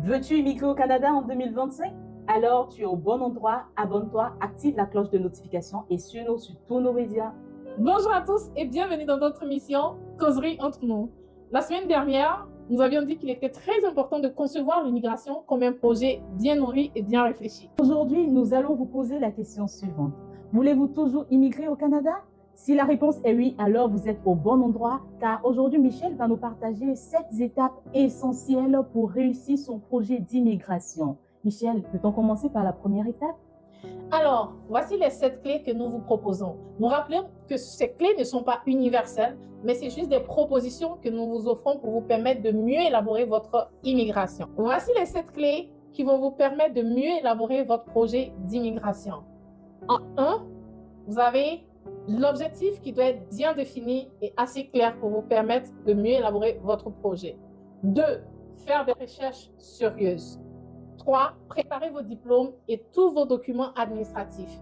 Veux-tu immigrer au Canada en 2025? Alors tu es au bon endroit, abonne-toi, active la cloche de notification et suis-nous sur tous nos médias. Bonjour à tous et bienvenue dans notre émission Causerie entre nous. La semaine dernière, nous avions dit qu'il était très important de concevoir l'immigration comme un projet bien nourri et bien réfléchi. Aujourd'hui, nous allons vous poser la question suivante. Voulez-vous toujours immigrer au Canada? Si la réponse est oui, alors vous êtes au bon endroit, car aujourd'hui, Michel va nous partager 7 étapes essentielles pour réussir son projet d'immigration. Michel, peut-on commencer par la première étape? Alors, voici les 7 clés que nous vous proposons. Nous rappelons que ces clés ne sont pas universelles, mais c'est juste des propositions que nous vous offrons pour vous permettre de mieux élaborer votre immigration. Voici les 7 clés qui vont vous permettre de mieux élaborer votre projet d'immigration. En 1, vous avez l'objectif qui doit être bien défini et assez clair pour vous permettre de mieux élaborer votre projet. 2, faire des recherches sérieuses. 3, préparer vos diplômes et tous vos documents administratifs.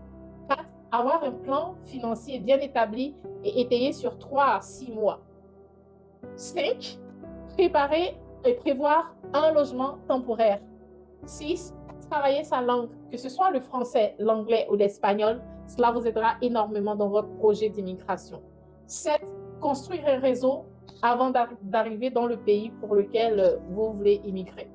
4, avoir un plan financier bien établi et étayé sur 3 à 6 mois. 5, préparer et prévoir un logement temporaire. 6, travailler sa langue, que ce soit le français, l'anglais ou l'espagnol, cela vous aidera énormément dans votre projet d'immigration. 7, construire un réseau avant d'arriver dans le pays pour lequel vous voulez immigrer.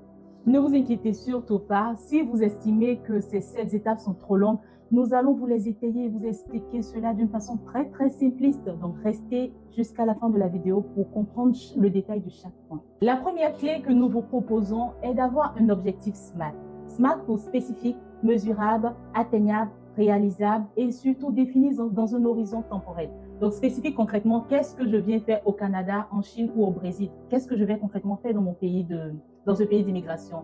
Ne vous inquiétez surtout pas. Si vous estimez que ces 7 étapes sont trop longues, nous allons vous les étayer et vous expliquer cela d'une façon très simpliste. Donc, restez jusqu'à la fin de la vidéo pour comprendre le détail de chaque point. La première clé que nous vous proposons est d'avoir un objectif SMART. SMART pour spécifique, mesurable, atteignable, réalisable et surtout défini dans un horizon temporel. Donc, spécifique concrètement, qu'est-ce que je viens faire au Canada, en Chine ou au Brésil? Qu'est-ce que je vais concrètement faire dans dans ce pays d'immigration?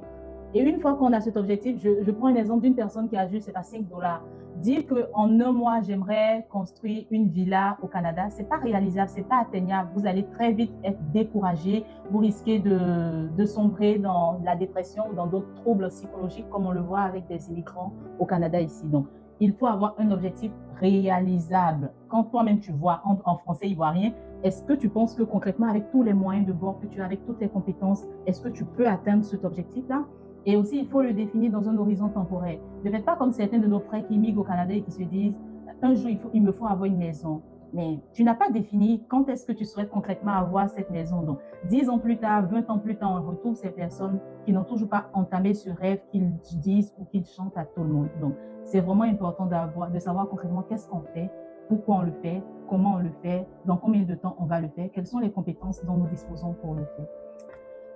Et une fois qu'on a cet objectif, je prends un exemple d'une personne qui a juste, c'est pas 5 $. Dire qu'en un mois, j'aimerais construire une villa au Canada, c'est pas réalisable, c'est pas atteignable. Vous allez très vite être découragé, vous risquez de sombrer dans la dépression ou dans d'autres troubles psychologiques comme on le voit avec des immigrants au Canada ici. Donc, il faut avoir un objectif réalisable. Quand toi-même tu vois, en français ivoirien, est-ce que tu penses que concrètement, avec tous les moyens de bord que tu as, avec toutes les compétences, est-ce que tu peux atteindre cet objectif-là? Et aussi, il faut le définir dans un horizon temporel. Ne faites pas comme certains de nos frères qui migrent au Canada et qui se disent, un jour, il me faut avoir une maison. Mais tu n'as pas défini quand est-ce que tu souhaites concrètement avoir cette maison. Donc, 10 ans plus tard, 20 ans plus tard, on retrouve ces personnes qui n'ont toujours pas entamé ce rêve qu'ils disent ou qu'ils chantent à tout le monde. Donc, c'est vraiment important de savoir concrètement qu'est-ce qu'on fait, pourquoi on le fait, comment on le fait, dans combien de temps on va le faire, quelles sont les compétences dont nous disposons pour le faire.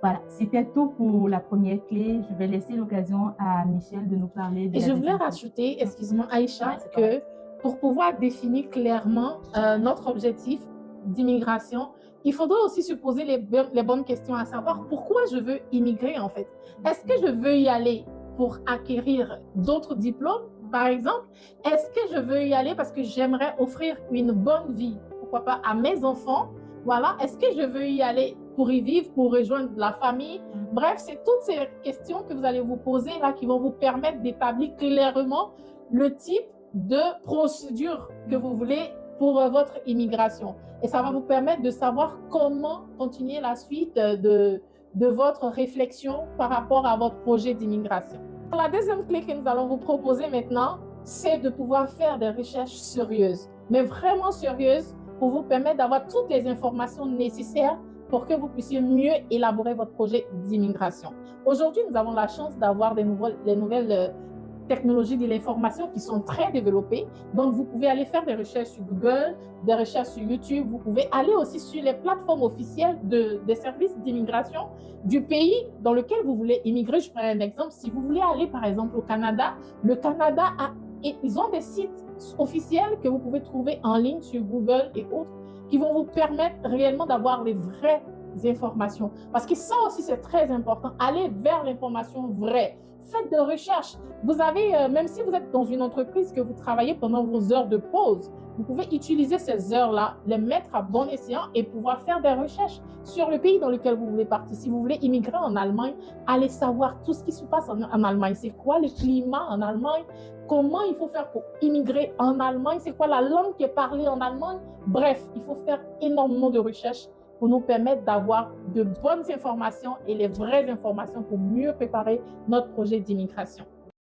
Voilà, c'était tout pour la première clé. Je vais laisser l'occasion à Michel de nous parler de Et la je voulais deuxième clé. rajouter, excuse-moi Aïcha, Ouais, c'est que correct. pour pouvoir définir clairement notre objectif d'immigration, il faudra aussi se poser les bonnes questions, à savoir pourquoi je veux immigrer en fait. Est-ce que je veux y aller pour acquérir d'autres diplômes, par exemple? Est-ce que je veux y aller parce que j'aimerais offrir une bonne vie, pourquoi pas, à mes enfants? Voilà. Est-ce que je veux y aller pour y vivre, pour rejoindre la famille? Bref, c'est toutes ces questions que vous allez vous poser là qui vont vous permettre d'établir clairement le type de procédure que vous voulez pour votre immigration. Et ça va vous permettre de savoir comment continuer la suite de votre réflexion par rapport à votre projet d'immigration. La deuxième clé que nous allons vous proposer maintenant, c'est de pouvoir faire des recherches sérieuses, mais vraiment sérieuses, pour vous permettre d'avoir toutes les informations nécessaires pour que vous puissiez mieux élaborer votre projet d'immigration. Aujourd'hui, nous avons la chance d'avoir les nouvelles technologies de l'information qui sont très développées. Donc, vous pouvez aller faire des recherches sur Google, des recherches sur YouTube. Vous pouvez aller aussi sur les plateformes officielles des services d'immigration du pays dans lequel vous voulez immigrer. Je prends un exemple. Si vous voulez aller, par exemple, au Canada, le Canada ils ont des sites officiels que vous pouvez trouver en ligne sur Google et autres qui vont vous permettre réellement d'avoir les vraies informations. Parce que ça aussi, c'est très important. Allez vers l'information vraie. Faites des recherches. Vous avez, même si vous êtes dans une entreprise que vous travaillez pendant vos heures de pause, vous pouvez utiliser ces heures-là, les mettre à bon escient et pouvoir faire des recherches sur le pays dans lequel vous voulez partir. Si vous voulez immigrer en Allemagne, allez savoir tout ce qui se passe en Allemagne. C'est quoi le climat en Allemagne? Comment il faut faire pour immigrer en Allemagne? C'est quoi la langue qui est parlée en Allemagne? Bref, il faut faire énormément de recherches pour nous permettre d'avoir de bonnes informations et les vraies informations pour mieux préparer notre projet d'immigration.